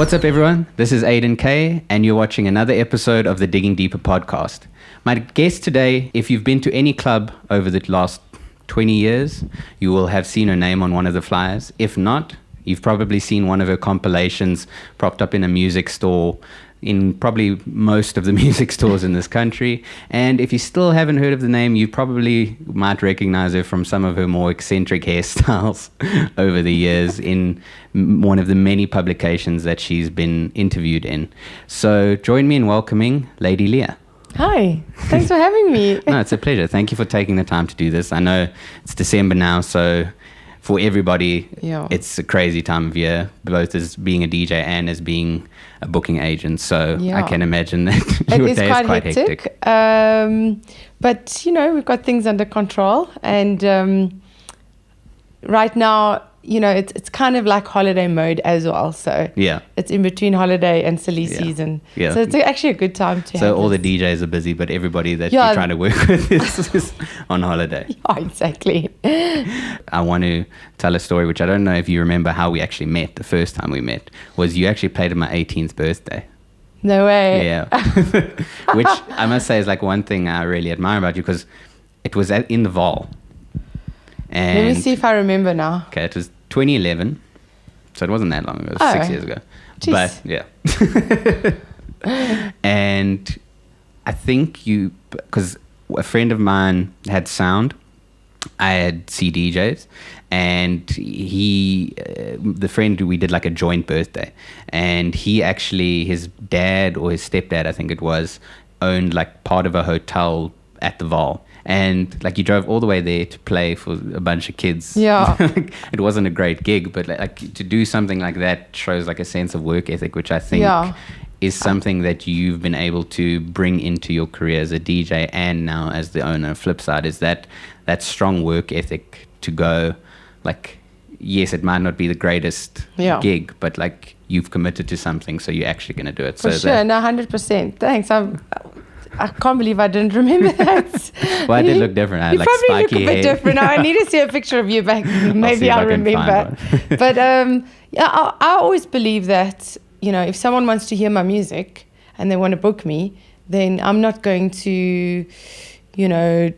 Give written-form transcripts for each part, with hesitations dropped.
What's up, everyone? This is Aiden Kay, and you're watching another episode of the Digging Deeper podcast. My guest today, if you've been to any club over the last 20 years, you will have seen her name on one of the flyers. If not, you've probably seen one of her compilations propped up in a music store, in probably most of the music stores in this country. And if you still haven't heard of the name, you probably might recognize her from some of her more eccentric hairstyles over the years in one of the many publications that she's been interviewed in. So join me in welcoming Lady Leah. Hi, thanks for having me. No, it's a pleasure. Thank you for taking the time to do this. I know it's December now, so for everybody, It's a crazy time of year, both as being a DJ and as being a booking agent. So I can imagine that your day is quite hectic. But, you know, we've got things under control. And right now, you know, it's kind of like holiday mode as well. So it's in between holiday and silly season. Yeah. So it's actually a good time to have So all the DJs are busy, but everybody that you're trying to work with is on holiday. Yeah, exactly. I want to tell a story, which I don't know if you remember how we actually met. The first time we met was you actually played at my 18th birthday. No way. Yeah. Which I must say is like one thing I really admire about you, because it was in the Val. And let me see if I remember now. Okay, it was 2011, so it wasn't that long ago. It was 6 years ago. Jeez. But yeah. And I think because a friend of mine had sound, I had CDJs, and the friend, we did like a joint birthday, and he actually, his dad or his stepdad, I think it was, owned like part of a hotel at the Val. And like you drove all the way there to play for a bunch of kids. Yeah. It wasn't a great gig, but like to do something like that shows like a sense of work ethic, which I think is something that you've been able to bring into your career as a DJ and now as the owner of Flipside, is that strong work ethic to go like, yes, it might not be the greatest gig, but like you've committed to something, so you're actually going to do it. For sure, no, 100%. Thanks. I can't believe I didn't remember that. Well, I did look different. I had you like probably spiky look a bit hair. different. I need to see a picture of you back. Maybe I'll remember. But I always believe that, you know, if someone wants to hear my music and they want to book me, then I'm not going to, you know,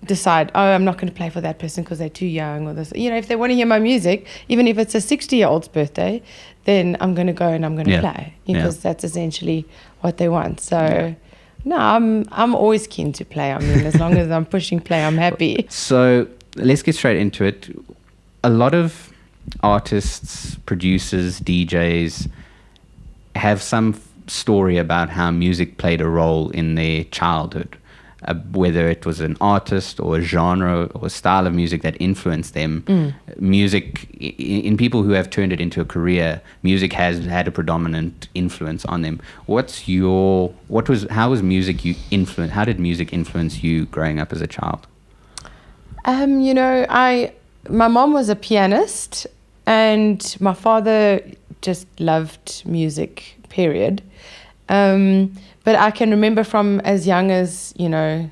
decide, I'm not going to play for that person because they're too young or this. You know, if they want to hear my music, even if it's a 60-year-old's birthday, then I'm going to go and I'm going to play, because that's essentially what they want. So no, I'm always keen to play. I mean, as long as I'm pushing play, I'm happy. So let's get straight into it. A lot of artists, producers, DJs have some story about how music played a role in their childhood, whether it was an artist or a genre or a style of music that influenced them. Music, in people who have turned it into a career, music has had a predominant influence on them. How did music influence you growing up as a child? You know, my mom was a pianist, and my father just loved music, period. But I can remember from as young as, you know,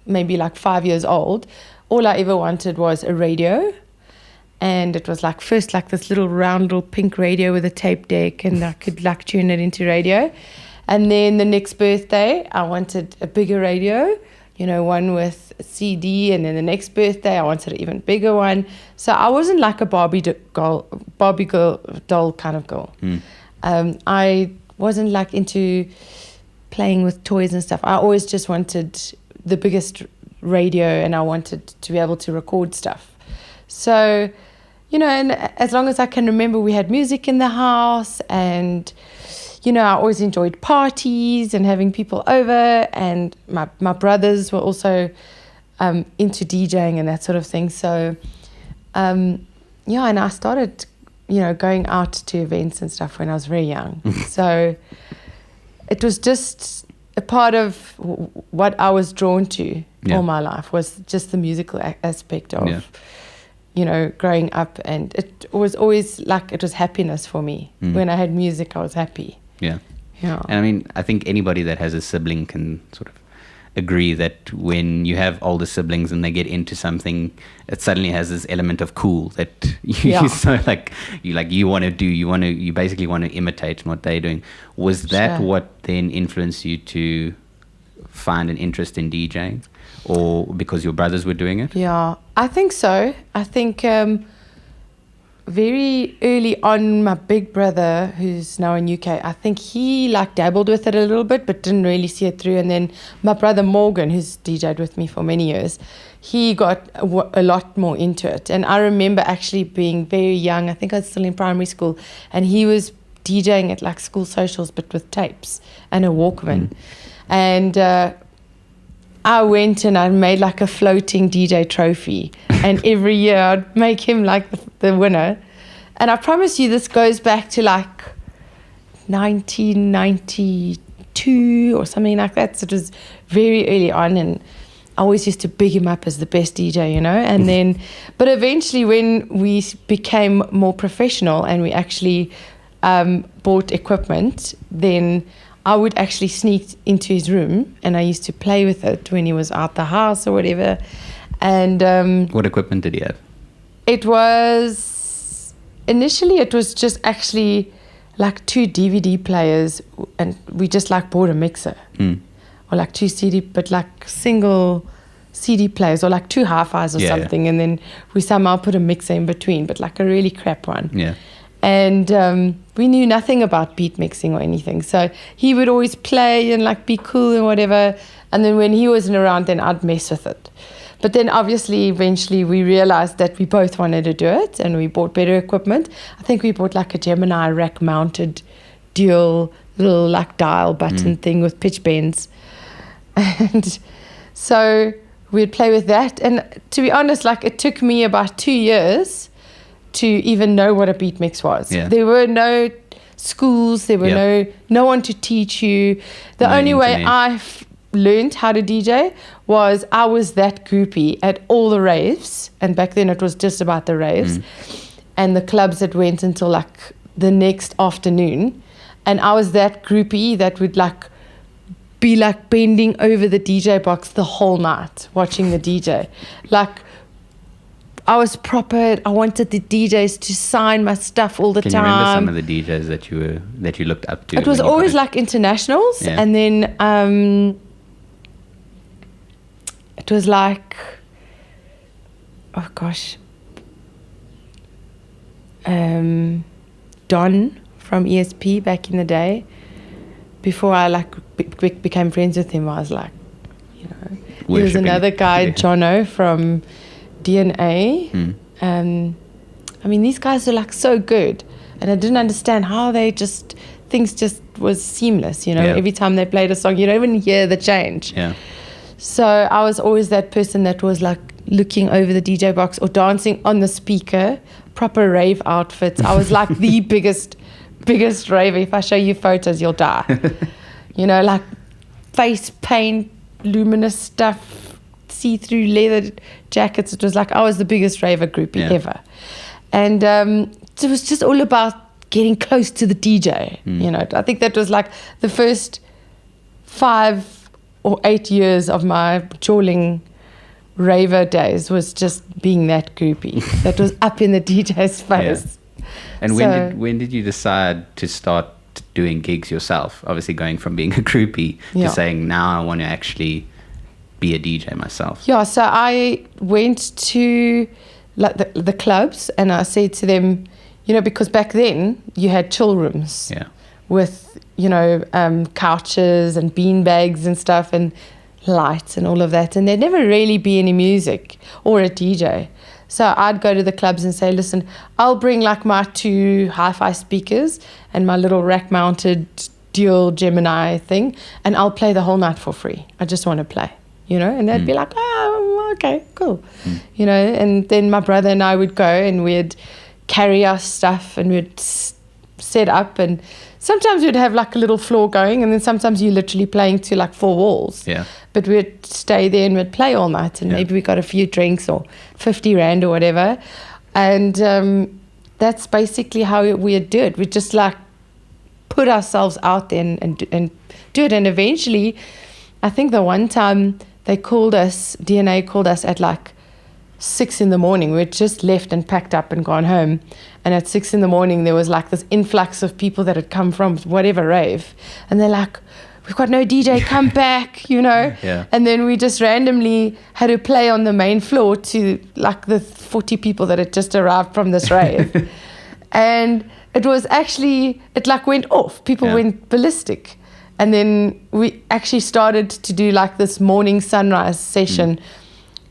maybe like 5 years old, all I ever wanted was a radio. And it was like first like this little round little pink radio with a tape deck, and I could like tune it into radio. And then the next birthday, I wanted a bigger radio, you know, one with a CD. And then the next birthday, I wanted an even bigger one. So I wasn't like a Barbie doll kind of girl. I wasn't like into playing with toys and stuff. I always just wanted the biggest radio, and I wanted to be able to record stuff. So, you know, and as long as I can remember, we had music in the house, and, you know, I always enjoyed parties and having people over, and my brothers were also into DJing and that sort of thing. So, and I started, you know, going out to events and stuff when I was very young. So it was just a part of what I was drawn to all my life, was just the musical aspect of, you know, growing up. And it was always like, it was happiness for me. When I had music, I was happy. Yeah. And I mean, I think anybody that has a sibling can sort of agree that when you have older siblings and they get into something, it suddenly has this element of cool that you so you basically want to imitate what they're doing. Was that what then influenced you to find an interest in DJing, or because your brothers were doing it? Yeah, I think so. I think very early on, my big brother, who's now in UK, I think he like dabbled with it a little bit, but didn't really see it through. And then my brother Morgan, who's DJed with me for many years, he got a lot more into it. And I remember actually being very young. I think I was still in primary school, and he was DJing at like school socials, but with tapes and a Walkman. And I went and I made like a floating DJ trophy, and every year I'd make him like the winner. And I promise you, this goes back to like 1992 or something like that. So it was very early on, and I always used to big him up as the best DJ, you know. And then, but eventually when we became more professional and we actually bought equipment, then I would actually sneak into his room and I used to play with it when he was out the house or whatever. And what equipment did he have? Initially it was just actually like 2 DVD players, and we just like bought a mixer or like 2 CD, but like single CD players, or like 2 hi-fis or something. And then we somehow put a mixer in between, but like a really crap one. Yeah. And we knew nothing about beat mixing or anything. So he would always play and like be cool and whatever. And then when he wasn't around, then I'd mess with it. But then obviously eventually we realized that we both wanted to do it, and we bought better equipment. I think we bought like a Gemini rack mounted dual little like dial button thing with pitch bends. And so we'd play with that. And to be honest, like it took me about 2 years to even know what a beat mix was. Yeah. There were no schools, there were no one to teach you. The only way I learned how to DJ was I was that groupie at all the raves, and back then it was just about the raves and the clubs that went until like the next afternoon, and I was that groupie that would like be like bending over the DJ box the whole night watching the DJ. Like I was proper. I wanted the DJs to sign my stuff all the time. Can you remember some of the DJs that you looked up to? It was always like internationals, and then it was like, oh gosh, Don from ESP back in the day. Before I like became friends with him, I was like, you know, there was another guy, Jono from DNA. I mean, these guys are like so good, and I didn't understand how things just was seamless, you know. Every time they played a song, you don't even hear the change. So I was always that person that was like looking over the DJ box or dancing on the speaker, proper rave outfits. I was like the biggest rave. If I show you photos, you'll die. You know, like face paint, luminous stuff, see-through leather jackets. It was like I was the biggest raver groupie ever. And it was just all about getting close to the DJ. You know, I think that was like the first 5 or 8 years of my jawling raver days was just being that groupie that was up in the DJ's face. And when did you decide to start doing gigs yourself? Obviously going from being a groupie to saying, now I want to actually be a DJ myself. Yeah, so I went to like the clubs, and I said to them, you know, because back then you had chill rooms with, you know, couches and bean bags and stuff and lights and all of that, and there'd never really be any music or a DJ. So I'd go to the clubs and say, listen, I'll bring like my 2 hi-fi speakers and my little rack-mounted dual Gemini thing, and I'll play the whole night for free. I just want to play, you know? And they'd be like, oh, okay, cool. You know, and then my brother and I would go and we'd carry our stuff and we'd set up, and sometimes we'd have like a little floor going, and then sometimes you're literally playing to like 4 walls. But we'd stay there and we'd play all night, and maybe we got a few drinks or 50 Rand or whatever. And that's basically how we'd do it. We'd just like put ourselves out there and do it. And eventually I think the one time DNA called us at like 6 a.m. We had just left and packed up and gone home. And at 6 a.m, there was like this influx of people that had come from whatever rave. And they're like, we've got no DJ, come back, Yeah. And then we just randomly had to play on the main floor to like the 40 people that had just arrived from this rave. And it was actually, it like went off. People went ballistic. And then we actually started to do like this morning sunrise session.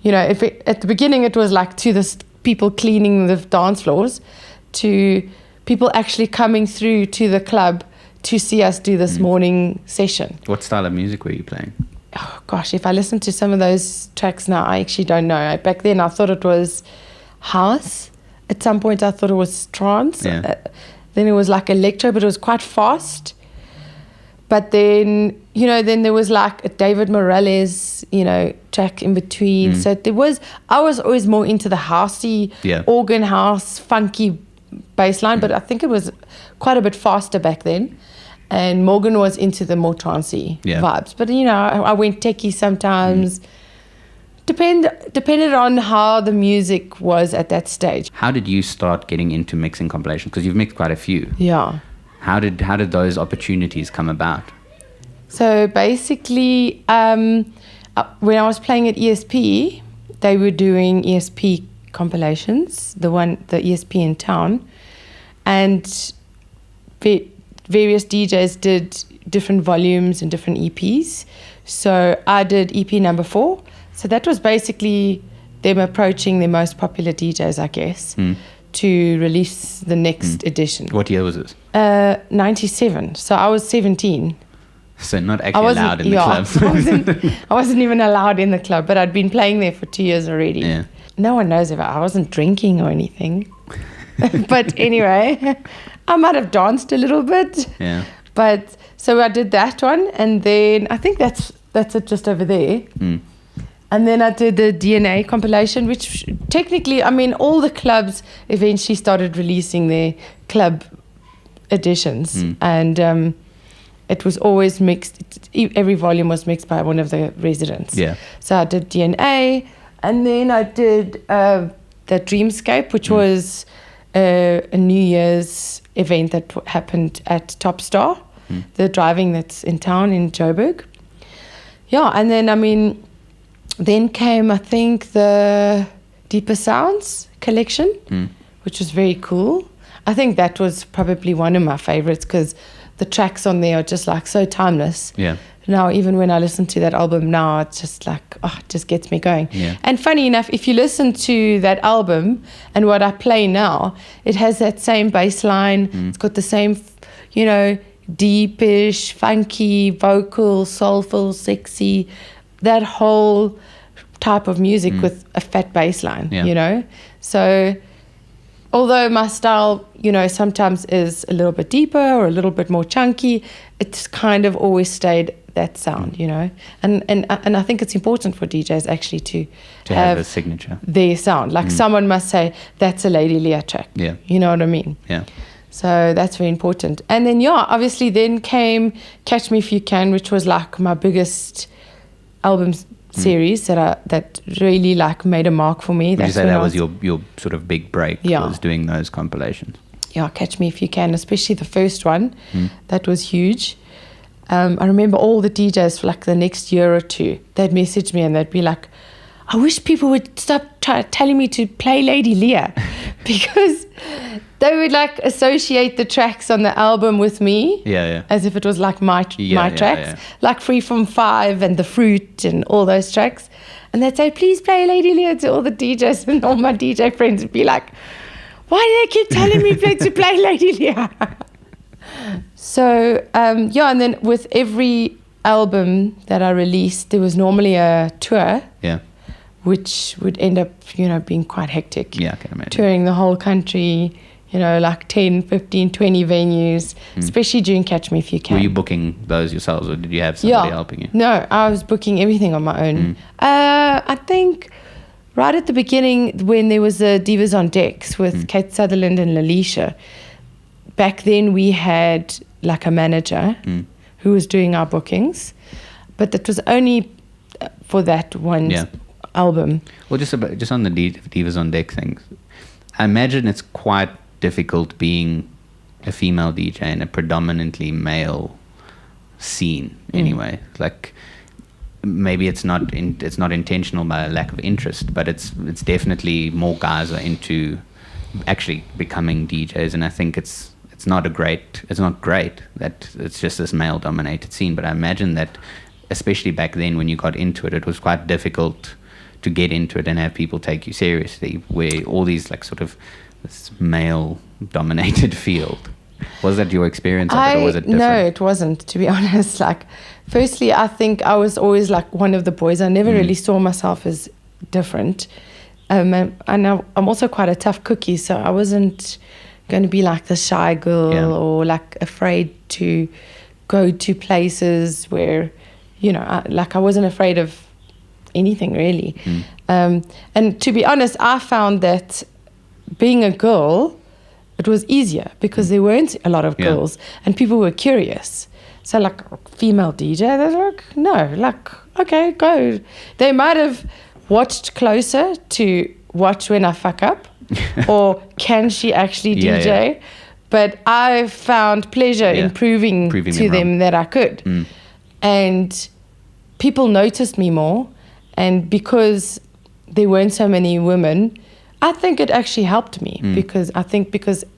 At the beginning it was like to this people cleaning the dance floors, to people actually coming through to the club to see us do this morning session. What style of music were you playing? Oh gosh, if I listen to some of those tracks now, I actually don't know. Back then I thought it was house. At some point I thought it was trance. Yeah. Then it was like electro, but it was quite fast. But then, then there was like a David Morales, track in between. So I was always more into the housey, organ house, funky bass line, but I think it was quite a bit faster back then. And Morgan was into the more trancey vibes. But, I went techie sometimes. Depended on how the music was at that stage. How did you start getting into mixing compilations? Because you've mixed quite a few. Yeah. How did those opportunities come about? So basically, when I was playing at ESP, they were doing ESP compilations, the ESP in town, and various DJs did different volumes and different EPs. So I did EP number 4. So that was basically them approaching the most popular DJs, I guess, to release the next edition. What year was this? 97. So I was 17. So not actually allowed in the clubs. I wasn't even allowed in the club, but I'd been playing there for 2 years already. Yeah. No one knows if I wasn't drinking or anything. But anyway, I might have danced a little bit. Yeah. But so I did that one, and then I think that's it just over there. And then I did the DNA compilation, which technically, all the clubs eventually started releasing their club editions. And it was always mixed. Every volume was mixed by one of the residents. Yeah. So I did DNA, and then I did the Dreamscape, which was a New Year's event that happened at Top Star, the driving that's in town in Joburg. Yeah, and then, then came, I think, the Deeper Sounds collection, which was very cool. I think that was probably one of my favorites because the tracks on there are just like so timeless. Yeah. Now, even when I listen to that album now, it's just like, it just gets me going. Yeah. And funny enough, if you listen to that album and what I play now, it has that same bass line. It's got the same, deepish, funky, vocal, soulful, sexy, that whole type of music with a fat bass line, So although my style, sometimes is a little bit deeper or a little bit more chunky, it's kind of always stayed that sound, And I think it's important for DJs actually to have a signature, their sound. Like someone must say, that's a Lady Leah track. Yeah. You know what I mean? Yeah. So that's very important. And then, obviously then came Catch Me If You Can, which was like my biggest album series that really like made a mark for me. Would you say that was your sort of big break? Was doing those compilations? Yeah, Catch Me If You Can, especially the first one. That was huge. I remember all the DJs for like the next year or two, they'd message me and they'd be like, I wish people would stop telling me to play Lady Leah, because they would like associate the tracks on the album with me, as if it was like my tracks, like Free From 5 and The Fruit and all those tracks. And they'd say, please play Lady Leah to all the DJs, and all my DJ friends would be like, why do they keep telling me to play Lady Leah? So, and then with every album that I released, there was normally a tour. Yeah. Which would end up, being quite hectic. Yeah, I can imagine. Touring the whole country, like 10, 15, 20 venues, especially during Catch Me If You Can. Were you booking those yourselves, or did you have somebody helping you? No, I was booking everything on my own. I think right at the beginning, when there was the Divas on Decks with Kate Sutherland and Lalisha, back then we had like a manager who was doing our bookings. but it was only for that one album. Well, just on the Divas on Deck thing, I imagine it's quite difficult being a female DJ in a predominantly male scene. Anyway, like maybe it's not intentional by a lack of interest, but it's definitely more guys are into actually becoming DJs, and I think it's not great that it's just this male dominated scene. But I imagine that especially back then when you got into it, it was quite difficult to get into it and have people take you seriously, where all these like sort of this male dominated field. Was that your experience of it, or was it different? No, it wasn't, to be honest. Like, firstly, I think I was always like one of the boys. I never really saw myself as different. And I'm also quite a tough cookie, so I wasn't going to be like the shy girl or like afraid to go to places where, you know, I wasn't afraid of anything really. And to be honest, I found that being a girl, it was easier because there weren't a lot of girls and people were curious. So like female DJ, they're like, no, like, okay, go. They might have watched closer to watch when I fuck up or can she actually DJ? But I found pleasure in proving to them that I could. And people noticed me more. And because there weren't so many women, I think it actually helped me because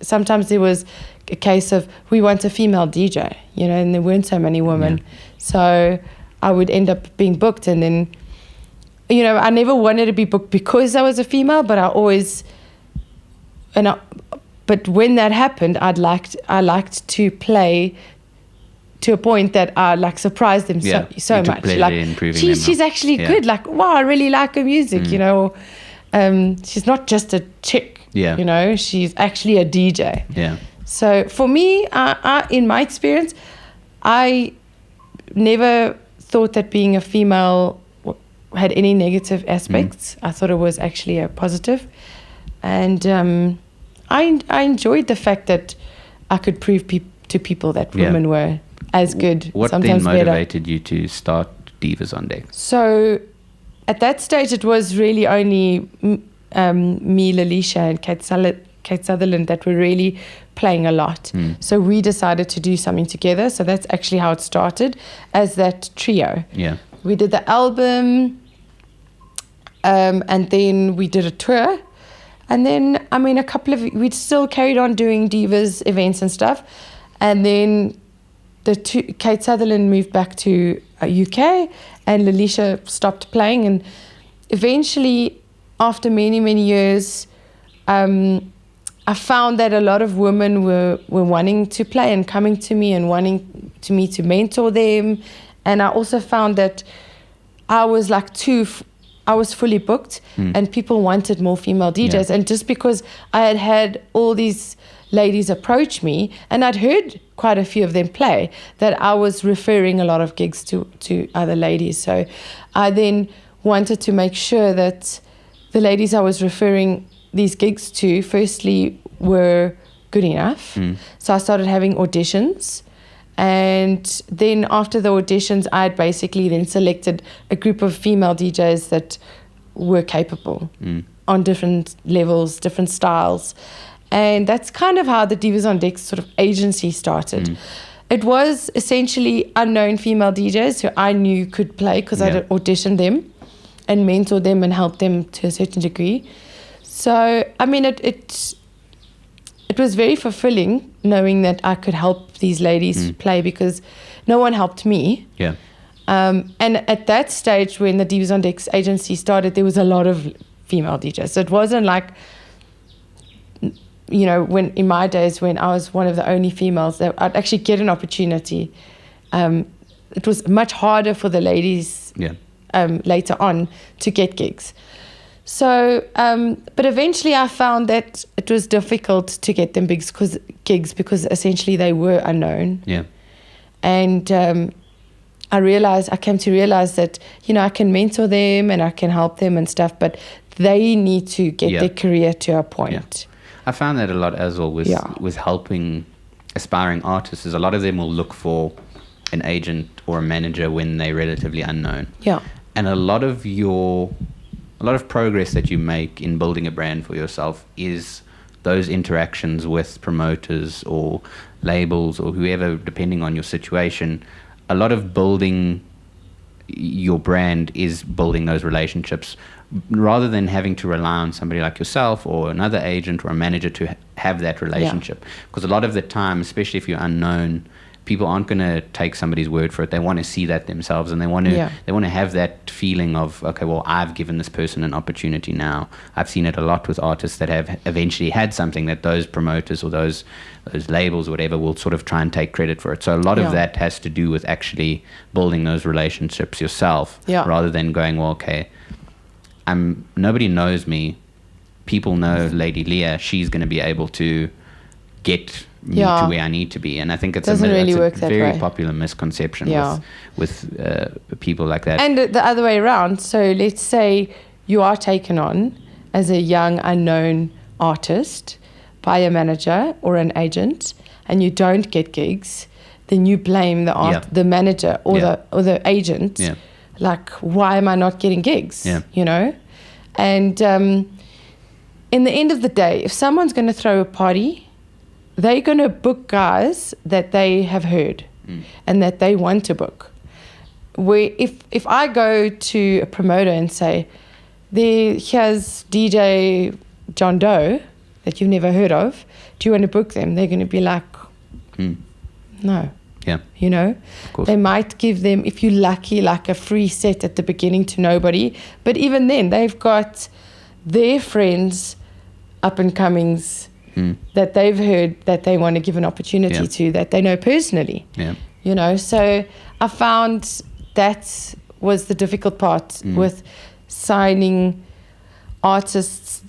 sometimes there was a case of we want a female DJ, you know, and there weren't so many women. So I would end up being booked, and then, you know, I never wanted to be booked because I was a female, but but when that happened, I liked to play to a point that I like surprised them so much. Like she's actually good. Like, wow, I really like her music, you know. She's not just a chick, you know, she's actually a DJ. So for me, I in my experience, I never thought that being a female had any negative aspects. I thought it was actually a positive. And I enjoyed the fact that I could prove to people that women were as good, what sometimes then motivated better. You to start Divas on Deck? So at that stage, it was really only me, Lalisha, and Kate Sutherland that were really playing a lot. So we decided to do something together. So that's actually how it started, as that trio. We did the album, and then we did a tour. And then, I mean, we'd still carried on doing Divas events and stuff. And then Kate Sutherland moved back to UK, and Lalisha stopped playing. And eventually, after many, many years, I found that a lot of women were wanting to play and coming to me and wanting me to mentor them. And I also found that I was like I was fully booked and people wanted more female DJs. And just because I had all these ladies approach me, and I'd heard quite a few of them play, that I was referring a lot of gigs to other ladies. So I then wanted to make sure that the ladies I was referring these gigs to, firstly, were good enough. So I started having auditions. And then after the auditions, I had basically then selected a group of female DJs that were capable on different levels, different styles. And that's kind of how the Divas on Deck sort of agency started. It was essentially unknown female DJs who I knew could play because I'd auditioned them and mentored them and helped them to a certain degree. So, I mean, it was very fulfilling knowing that I could help these ladies play, because no one helped me. And at that stage, when the Divas on Deck agency started, there was a lot of female DJs. So it wasn't like, you know, when in my days when I was one of the only females that I'd actually get an opportunity. It was much harder for the ladies later on to get gigs. So, but eventually I found that it was difficult to get them gigs because essentially they were unknown. And I came to realize that, you know, I can mentor them and I can help them and stuff, but they need to get their career to a point. I found that a lot as well with helping aspiring artists, is a lot of them will look for an agent or a manager when they're relatively unknown. Yeah. And a lot of progress that you make in building a brand for yourself is those interactions with promoters or labels or whoever, depending on your situation. A lot of building your brand is building those relationships rather than having to rely on somebody like yourself or another agent or a manager to have that relationship. Because a lot of the time, especially if you're unknown, people aren't going to take somebody's word for it. They want to see that themselves, and they want to have that feeling of, okay, well, I've given this person an opportunity now. I've seen it a lot with artists that have eventually had something that those promoters or those labels or whatever will sort of try and take credit for it. So a lot of that has to do with actually building those relationships yourself, rather than going, well, okay, nobody knows me. People know Lady Leah. She's going to be able to get me to where I need to be. And I think it's a very popular misconception with people like that. And the other way around. So let's say you are taken on as a young, unknown artist by a manager or an agent, and you don't get gigs, then you blame the manager or the agent. Yeah. Like, why am I not getting gigs? Yeah. You know? And in the end of the day, if someone's going to throw a party, they're going to book guys that they have heard and that they want to book. Where if I go to a promoter and say, here's DJ John Doe that you've never heard of, do you want to book them? They're going to be like, no. Yeah. You know, they might give them, if you're lucky, like a free set at the beginning to nobody. But even then, they've got their friends, up and comings, that they've heard that they want to give an opportunity to, that they know personally. Yeah. You know, so I found that was the difficult part with signing artists,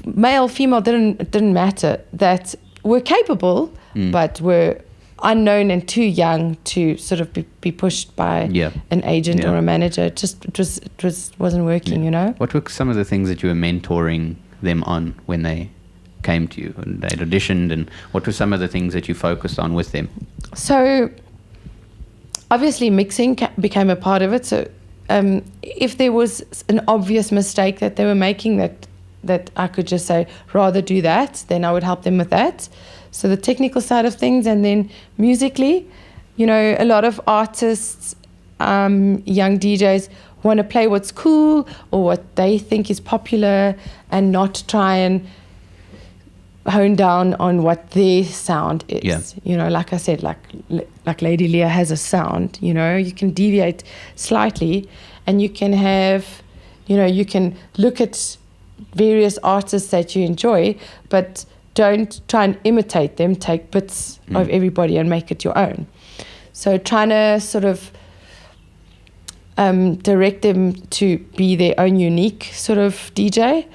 male, female, didn't matter, that were capable, but were unknown and too young to sort of be pushed by an agent or a manager. It wasn't working, you know. What were some of the things that you were mentoring them on when they came to you and they'd auditioned, and what were some of the things that you focused on with them? So obviously mixing became a part of it. So if there was an obvious mistake that they were making that I could just say, rather do that, then I would help them with that. So the technical side of things. And then musically, you know, a lot of artists, young DJs want to play what's cool or what they think is popular and not try and hone down on what their sound is. Yeah. You know, like I said, like Lady Leah has a sound, you know, you can deviate slightly and you can have, you know, you can look at various artists that you enjoy, but don't try and imitate them, take bits of everybody and make it your own. So trying to sort of direct them to be their own unique sort of DJ.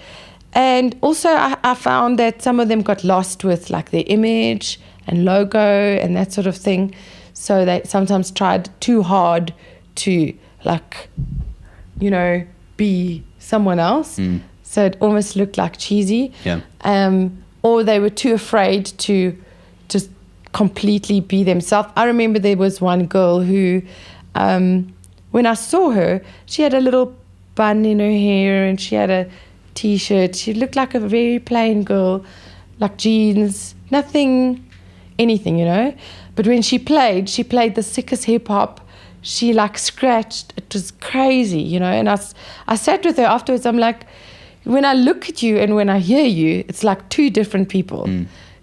And also I found that some of them got lost with like their image and logo and that sort of thing. So they sometimes tried too hard to like, you know, be someone else. So it almost looked like cheesy. Yeah. Or they were too afraid to just completely be themselves. I remember there was one girl who, when I saw her, she had a little bun in her hair and she had a T-shirt. She looked like a very plain girl, like jeans, anything, you know. But when she played the sickest hip-hop. She like scratched. It was crazy, you know. And I sat with her afterwards. I'm like, when I look at you and when I hear you, it's like two different people.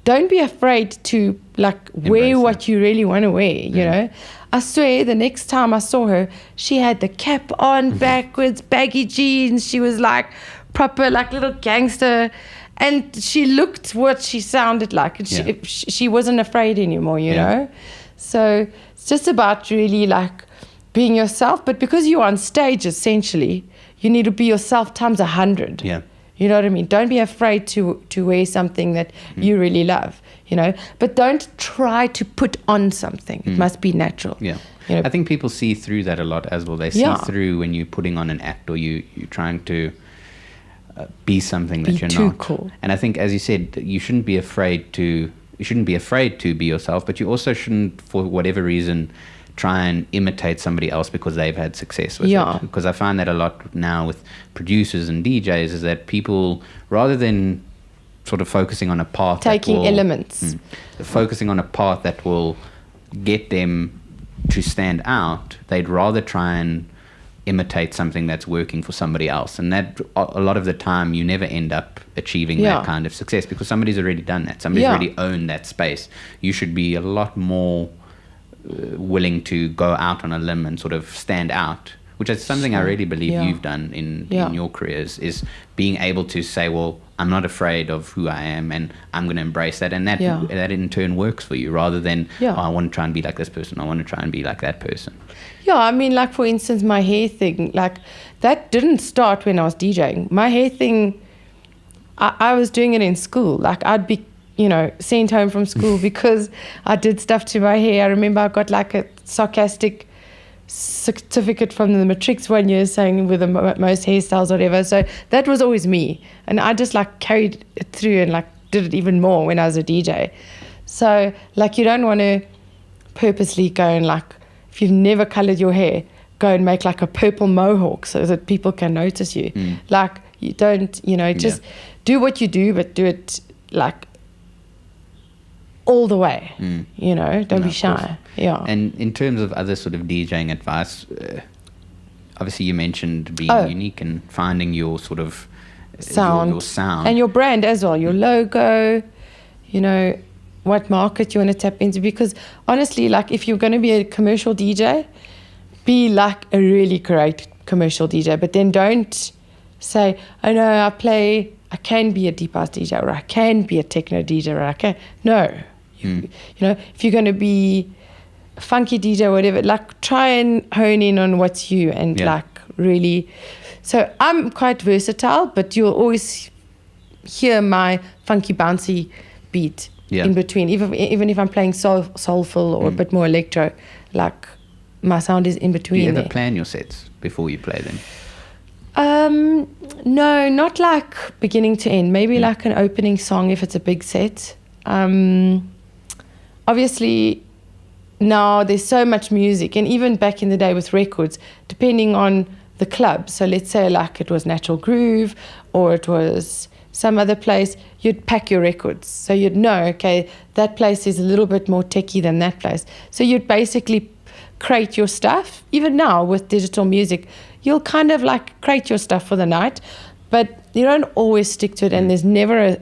Don't be afraid to like wear what you really want to wear, you know. I swear the next time I saw her, she had the cap on backwards, baggy jeans. She was like proper like little gangster. And she looked what she sounded like. And she wasn't afraid anymore, you know. So it's just about really like being yourself. But because you're on stage, essentially, you need to be yourself times 100. Yeah. You know what I mean? Don't be afraid to wear something that you really love, you know. But don't try to put on something. It must be natural. Yeah. You know? I think people see through that a lot as well. They see through when you're putting on an act or you're trying to be something that you're not. Too cool. And I think, as you said, you shouldn't be afraid to be yourself, but you also shouldn't, for whatever reason, try and imitate somebody else because they've had success with Yeah. it. Because I find that a lot now with producers and DJs is that people, rather than sort of focusing on a path, Taking elements. focusing on a path that will get them to stand out, they'd rather try and imitate something that's working for somebody else, and that a lot of the time you never end up achieving that kind of success because somebody's already done that. Somebody's already owned that space. You should be a lot more willing to go out on a limb and sort of stand out, which is something I really believe you've done in your careers, is being able to say, well, I'm not afraid of who I am and I'm going to embrace that, and that in turn works for you, rather than oh, I want to try and be like this person, I want to try and be like that person. Yeah, I mean, like, for instance, my hair thing, like, that didn't start when I was DJing. My hair thing, I was doing it in school. Like, I'd be, sent home from school because I did stuff to my hair. I remember I got, like, a sarcastic certificate from the matrics one year saying with the most hairstyles or whatever. So that was always me. And I just, like, carried it through and, like, did it even more when I was a DJ. So, like, you don't want to purposely go and, like, if you've never colored your hair, go and make like a purple mohawk so that people can notice you. Like, you don't, just do what you do, but do it like all the way. Don't be shy. Yeah. And in terms of other sort of DJing advice, obviously you mentioned being unique and finding your sort of sound. Your sound. And your brand as well, your logo, what market you want to tap into, because honestly, like, if you're going to be a commercial DJ, be like a really great commercial DJ, but then don't say, oh no, I can be a deep house DJ, or I can be a techno DJ, or I can. No. If you're going to be a funky DJ or whatever, like, try and hone in on what's you and like really. So I'm quite versatile, but you'll always hear my funky bouncy beat in between, even if I'm playing soulful or a bit more electro, like, my sound is in between. Do you ever there. plan your sets before you play them? No, not like beginning to end. Maybe like an opening song if it's a big set. Obviously, now there's so much music, and even back in the day with records, depending on the club. So let's say like it was Natural Groove or it was some other place, you'd pack your records. So you'd know, okay, that place is a little bit more techie than that place. So you'd basically crate your stuff. Even now with digital music, you'll kind of like crate your stuff for the night, but you don't always stick to it, and there's never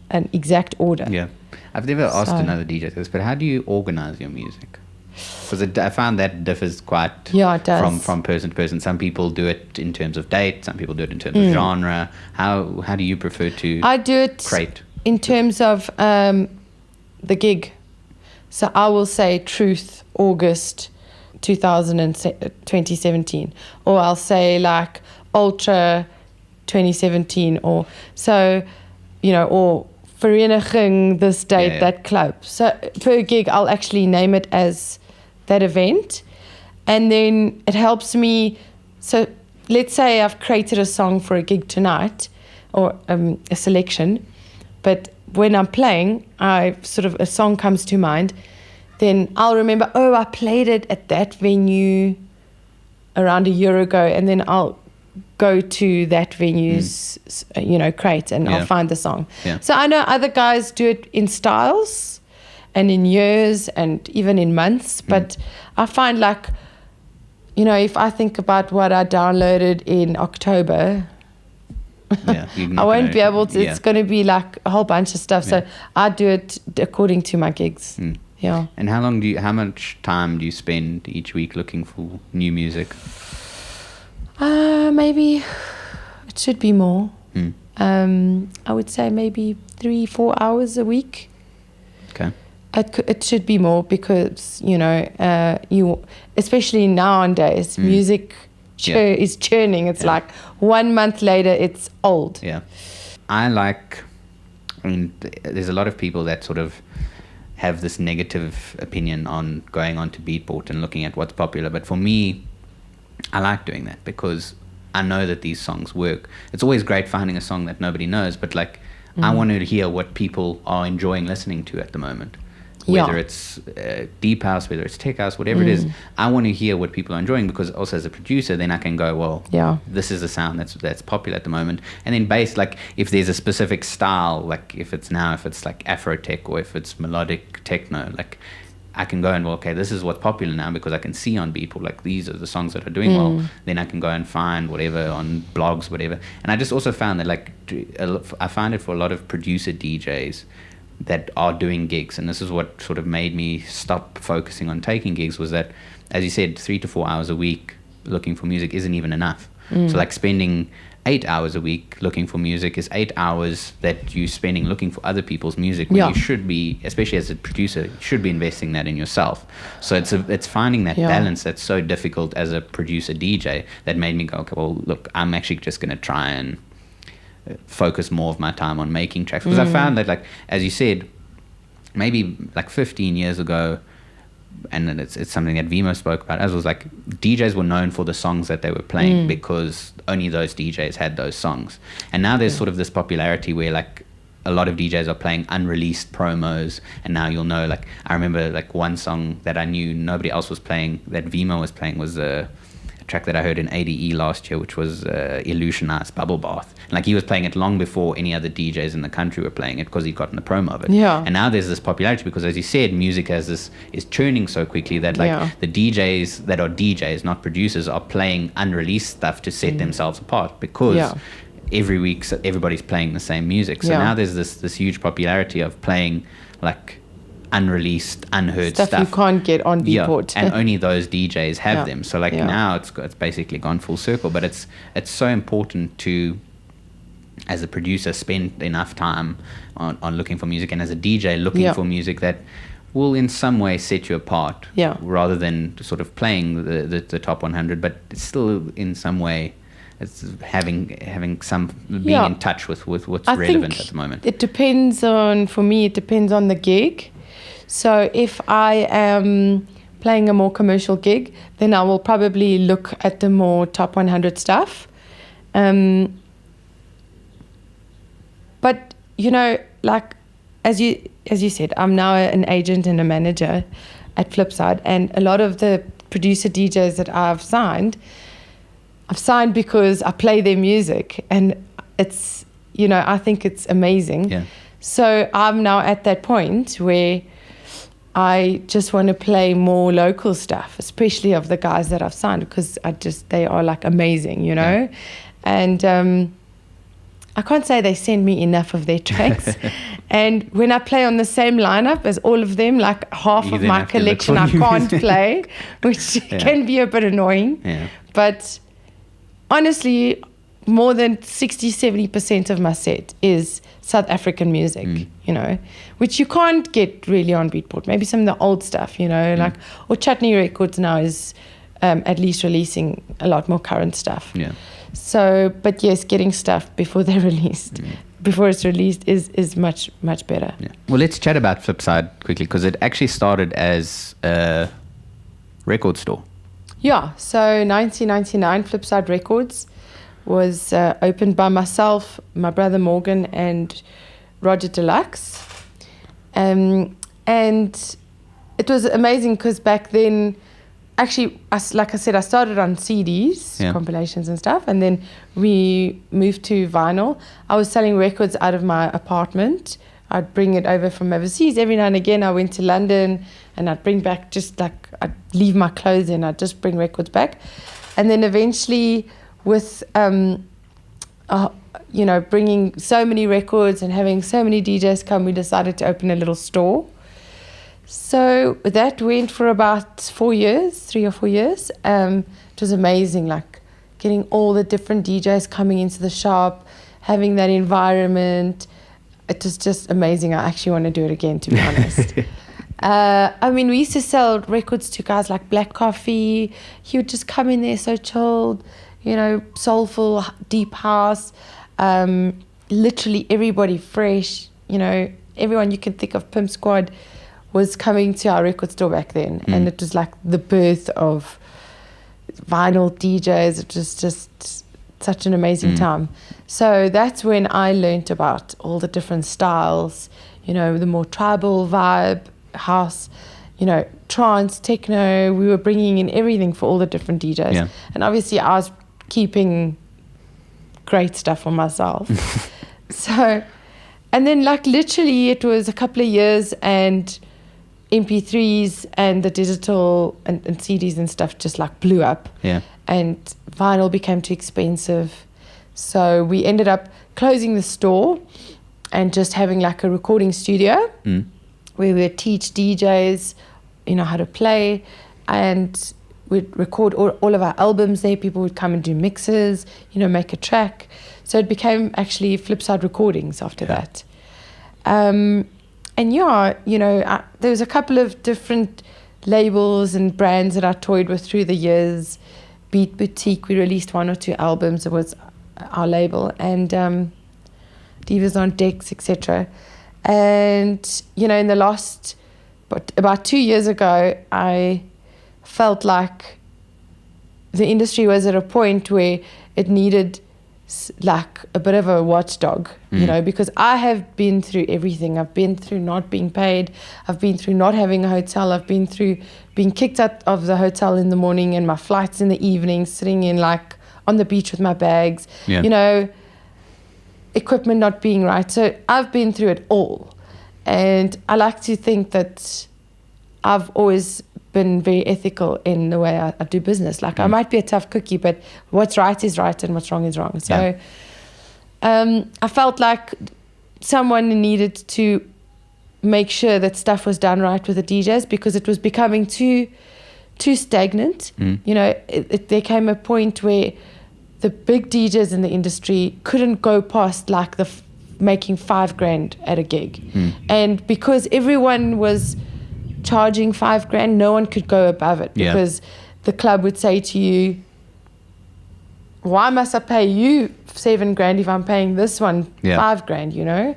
an exact order. Yeah. I've never asked another DJ this, but how do you organize your music? Because I found that differs quite it does. from person to person. Some people do it in terms of date, some people do it in terms of genre. How do you prefer to I do it crate? In terms of the gig. So I will say Truth, August 2017, or I'll say like Ultra 2017, or so, or Vereniging this date, that club. So per gig, I'll actually name it as that event, and then it helps me. So let's say I've created a song for a gig tonight, or a selection, but when I'm playing, a song comes to mind, then I'll remember, I played it at that venue around a year ago, and then I'll go to that venue's, crate, and I'll find the song. Yeah. So I know other guys do it in styles and in years and even in months, but I find like, if I think about what I downloaded in October, I won't be able to, it's going to be like a whole bunch of stuff. So I do it according to my gigs. Yeah. And how much time do you spend each week looking for new music? Maybe it should be more. I would say maybe 3-4 hours a week. Okay. It should be more because, you, especially nowadays, music is churning. It's like 1 month later, it's old. Yeah. There's a lot of people that sort of have this negative opinion on going on to Beatport and looking at what's popular. But for me, I like doing that because I know that these songs work. It's always great finding a song that nobody knows, but like I want to hear what people are enjoying listening to at the moment. whether it's deep house, whether it's tech house, whatever it is. I want to hear what people are enjoying, because also as a producer, then I can go, well, this is a sound that's popular at the moment. And then bass, like if there's a specific style, like if it's like Afro tech or if it's melodic techno, like I can go and, well, okay, this is what's popular now because I can see on Beatport, like these are the songs that are doing well. Then I can go and find whatever on blogs, whatever. And I just also found that, like, I find it for a lot of producer DJs that are doing gigs, and this is what sort of made me stop focusing on taking gigs, was that, as you said, 3 to 4 hours a week looking for music isn't even enough. So like spending 8 hours a week looking for music is 8 hours that you're spending looking for other people's music, when you should be, especially as a producer, you should be investing that in yourself. So it's finding that balance that's so difficult as a producer DJ that made me go, okay, well, look, I'm actually just going to try and focus more of my time on making tracks, because I found that, like, as you said, maybe like 15 years ago, and then it's something that Vimo spoke about, as was like DJs were known for the songs that they were playing because only those DJs had those songs. And now there's sort of this popularity where, like, a lot of DJs are playing unreleased promos, and now you'll know, like, I remember like one song that I knew nobody else was playing that Vimo was playing was a track that I heard in ADE last year, which was Illusionized Bubble Bath. And, like, he was playing it long before any other DJs in the country were playing it because he'd gotten the promo of it. And now there's this popularity because, as you said, music is churning so quickly that, like, the DJs that are DJs, not producers, are playing unreleased stuff to set themselves apart, because every week everybody's playing the same music. So now there's this huge popularity of playing, like, unreleased, unheard stuff you can't get on Beatport. And only those DJs have them. So, like, now it's basically gone full circle. But it's so important to, as a producer, spend enough time on looking for music, and as a DJ looking for music that will in some way set you apart, rather than sort of playing the top 100, but still in some way it's having some being in touch with what's relevant at the moment. It depends on, for me, it depends on the gig. So if I am playing a more commercial gig, then I will probably look at the more top 100 stuff. But, you know, like, as you said, I'm now an agent and a manager at Flipside, and a lot of the producer DJs that I've signed because I play their music, and it's, you know, I think it's amazing. So I'm now at that point where I just want to play more local stuff, especially of the guys that I've signed, because they are, like, amazing, you know. And I can't say they send me enough of their tracks. And when I play on the same lineup as all of them, like, half of my collection I can't play, which can be a bit annoying. But honestly, more than 60-70% of my set is South African music, you know, which you can't get really on Beatport. Maybe some of the old stuff, you know, like, or Chutney Records now is at least releasing a lot more current stuff. So, but yes, getting stuff before they're released, before it's released is much, much better. Well, let's chat about Flipside quickly, because it actually started as a record store. So 1999, Flipside Records was opened by myself, my brother Morgan, and Roger Deluxe. And it was amazing because back then, actually, like I said, I started on CDs, compilations and stuff, and then we moved to vinyl. I was selling records out of my apartment. I'd bring it over from overseas. Every now and again, I went to London, and I'd bring back, just like, I'd leave my clothes in, I'd just bring records back. And then eventually, with you know, bringing so many records and having so many DJs come, we decided to open a little store. So that went for about 3 or 4 years. It was amazing, like, getting all the different DJs coming into the shop, having that environment. It was just amazing. I actually want to do it again, to be honest. I mean, we used to sell records to guys like Black Coffee. He would just come in there so chilled, you know, soulful, deep house. Literally everybody fresh, you know, everyone you can think of, Pimp Squad, was coming to our record store back then. And it was like the birth of vinyl DJs. It was just such an amazing time. So that's when I learned about all the different styles, you know, the more tribal vibe, house, trance, techno. We were bringing in everything for all the different DJs. Yeah. And obviously I was keeping great stuff for myself. So, and then like literally it was a couple of years and MP3s and the digital and CDs and stuff just like blew up. Yeah. And vinyl became too expensive. So we ended up closing the store and just having like a recording studio where we would teach DJs, how to play, and we'd record all of our albums there. People would come and do mixes, make a track. So it became actually Flipside Recordings after that. And there was a couple of different labels and brands that I toyed with through the years. Beat Boutique, we released 1 or 2 albums. It was our label. And Divas on Decks, etc. And, in the last, about 2 years ago, I felt like the industry was at a point where it needed like a bit of a watchdog, because I have been through everything. I've been through not being paid. I've been through not having a hotel. I've been through being kicked out of the hotel in the morning and my flights in the evening, sitting in like on the beach with my bags, equipment not being right. So I've been through it all. And I like to think that I've always been very ethical in the way I do business. Like I might be a tough cookie, but what's right is right and what's wrong is wrong. So I felt like someone needed to make sure that stuff was done right with the DJs because it was becoming too stagnant. There came a point where the big DJs in the industry couldn't go past like making $5,000 at a gig. And because everyone was charging $5,000, no one could go above it because the club would say to you, why must I pay you $7,000 if I'm paying this one $5,000,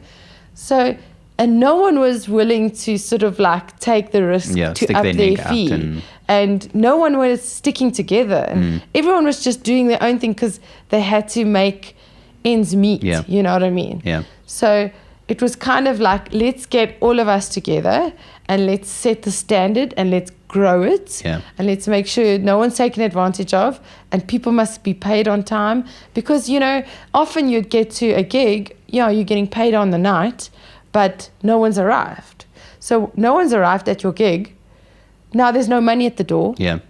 So, and no one was willing to sort of like take the risk to up their fee. And no one was sticking together. And everyone was just doing their own thing because they had to make ends meet, you know what I mean? Yeah. So it was kind of like, let's get all of us together and let's set the standard and let's grow it. Yeah. And let's make sure no one's taken advantage of and people must be paid on time. Because, often you'd get to a gig, you're getting paid on the night, but no one's arrived. So no one's arrived at your gig. Now there's no money at the door. Yeah.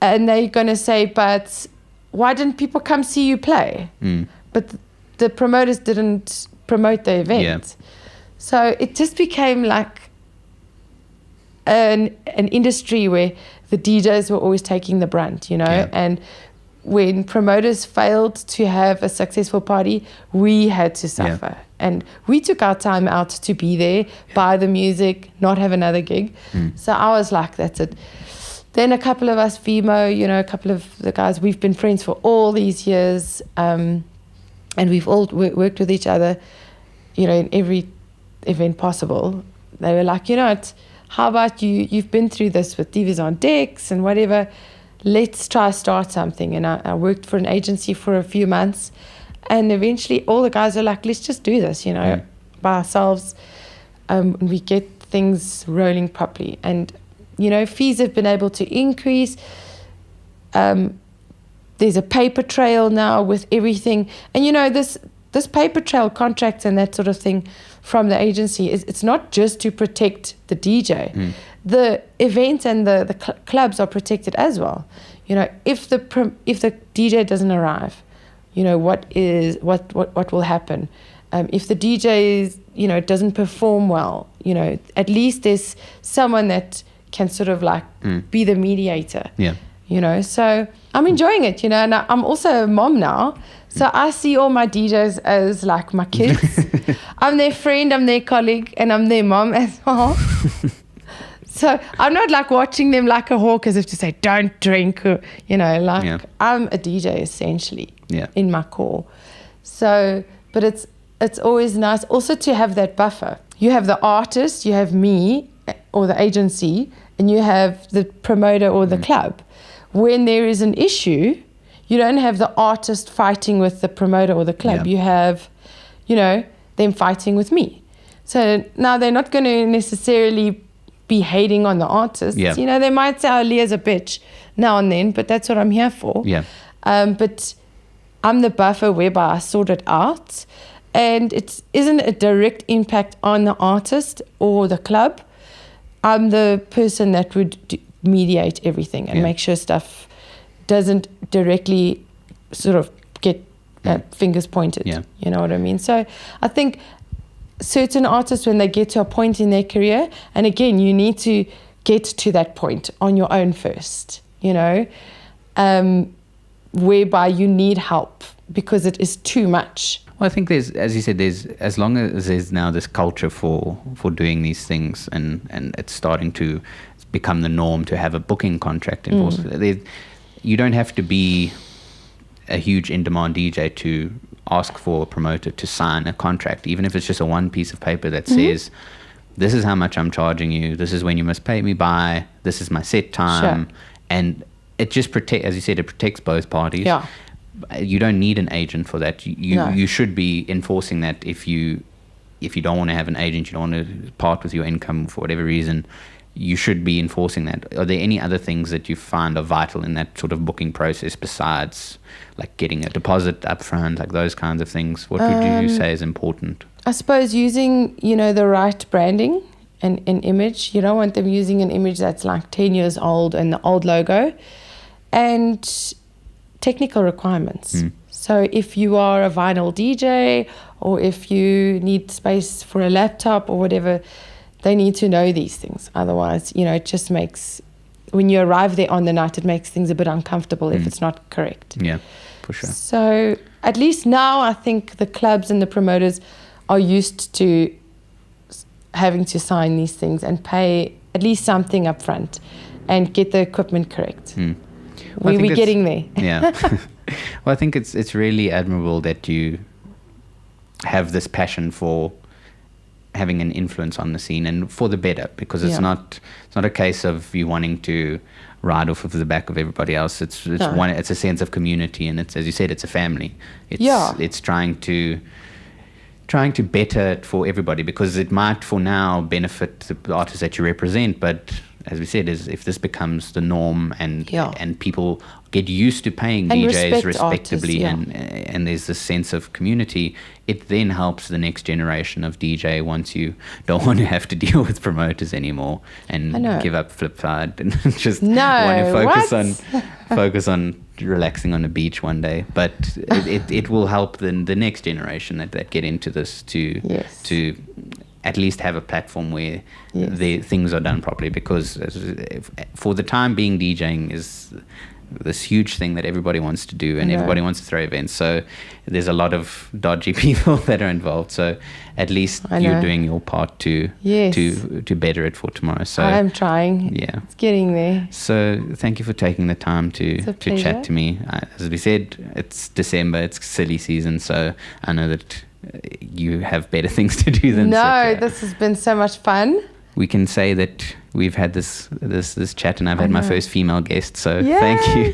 And they're going to say, but why didn't people come see you play? But the promoters didn't promote the event. Yeah. So it just became like an industry where the DJs were always taking the brunt, and when promoters failed to have a successful party, we had to suffer. And we took our time out to be there, buy the music, not have another gig. So I was like, that's it. Then a couple of us, Vimo, a couple of the guys, we've been friends for all these years, and we've all worked with each other, in every event possible. They were like, how about you've been through this with Divas on Decks and whatever, let's try start something. And I worked for an agency for a few months, and eventually all the guys are like, let's just do this, by ourselves. We get things rolling properly. And, fees have been able to increase. There's a paper trail now with everything. And, this paper trail contracts and that sort of thing from the agency, it's not just to protect the DJ. The events and the clubs are protected as well. If the DJ doesn't arrive, what will happen? If the DJ doesn't perform well, at least there's someone that can sort of like be the mediator. Yeah. So I'm enjoying it, and I'm also a mom now. So I see all my DJs as like my kids. I'm their friend, I'm their colleague, and I'm their mom as well. So I'm not like watching them like a hawk as if to say, don't drink, or, I'm a DJ essentially in my core. So, but it's always nice also to have that buffer. You have the artist, you have me or the agency, and you have the promoter or the club. When there is an issue, you don't have the artist fighting with the promoter or the club. You have, them fighting with me. So now they're not going to necessarily be hating on the artists. Yeah. You know, they might say, oh, Leah's a bitch now and then, but that's what I'm here for. Yeah. But I'm the buffer whereby I sort it out. And it isn't a direct impact on the artist or the club. I'm the person that would mediate everything and make sure stuff doesn't directly sort of get fingers pointed. Yeah. You know what I mean? So I think certain artists, when they get to a point in their career, and again, you need to get to that point on your own first, you know, whereby you need help because it is too much. Well, I think there's, as you said, as long as there's now this culture for doing these things, and it's starting to become the norm to have a booking contract enforced. You don't have to be a huge in-demand DJ to ask for a promoter to sign a contract, even if it's just a one piece of paper that says, this is how much I'm charging you, this is when you must pay me by, this is my set time. Sure. And it just as you said, it protects both parties. Yeah. You don't need an agent for that. You should be enforcing that. If you don't want to have an agent, you don't want to part with your income for whatever reason, you should be enforcing that. Are there any other things that you find are vital in that sort of booking process besides like getting a deposit up front, like those kinds of things? What would you say is important? I suppose using, you know, the right branding and image. You don't want them using an image that's like 10 years old and the old logo. And technical requirements. So if you are a vinyl DJ or if you need space for a laptop or whatever, they need to know these things. Otherwise, you know, it just makes, when you arrive there on the night, it makes things a bit uncomfortable if it's not correct. Yeah, for sure. So at least now I think the clubs and the promoters are used to having to sign these things and pay at least something up front and get the equipment correct. Well, we're getting there. Yeah. Well, I think it's really admirable that you have this passion for having an influence on the scene and for the better, because it's not a case of you wanting to ride off of the back of everybody else. It's a sense of community, and it's, as you said, it's a family. It's trying to better it for everybody, because it might for now benefit the artists that you represent, but as we said, is if this becomes the norm and people get used to paying and DJs respectably artists, and there's this sense of community, it then helps the next generation of DJ once you don't want to have to deal with promoters anymore and give up Flipside and just want to focus on relaxing on the beach one day. But it will help the next generation that get into this to at least have a platform where the things are done properly, because for the time being, DJing is this huge thing that everybody wants to do and everybody wants to throw events. So there's a lot of dodgy people that are involved. So at least you're doing your part to better it for tomorrow. So I am trying. Yeah. It's getting there. So thank you for taking the time to chat to me. As we said, it's December, it's silly season. So I know that you have better things to do than this has been so much fun. We can say that we've had this chat, and I've had my first female guest, so thank you.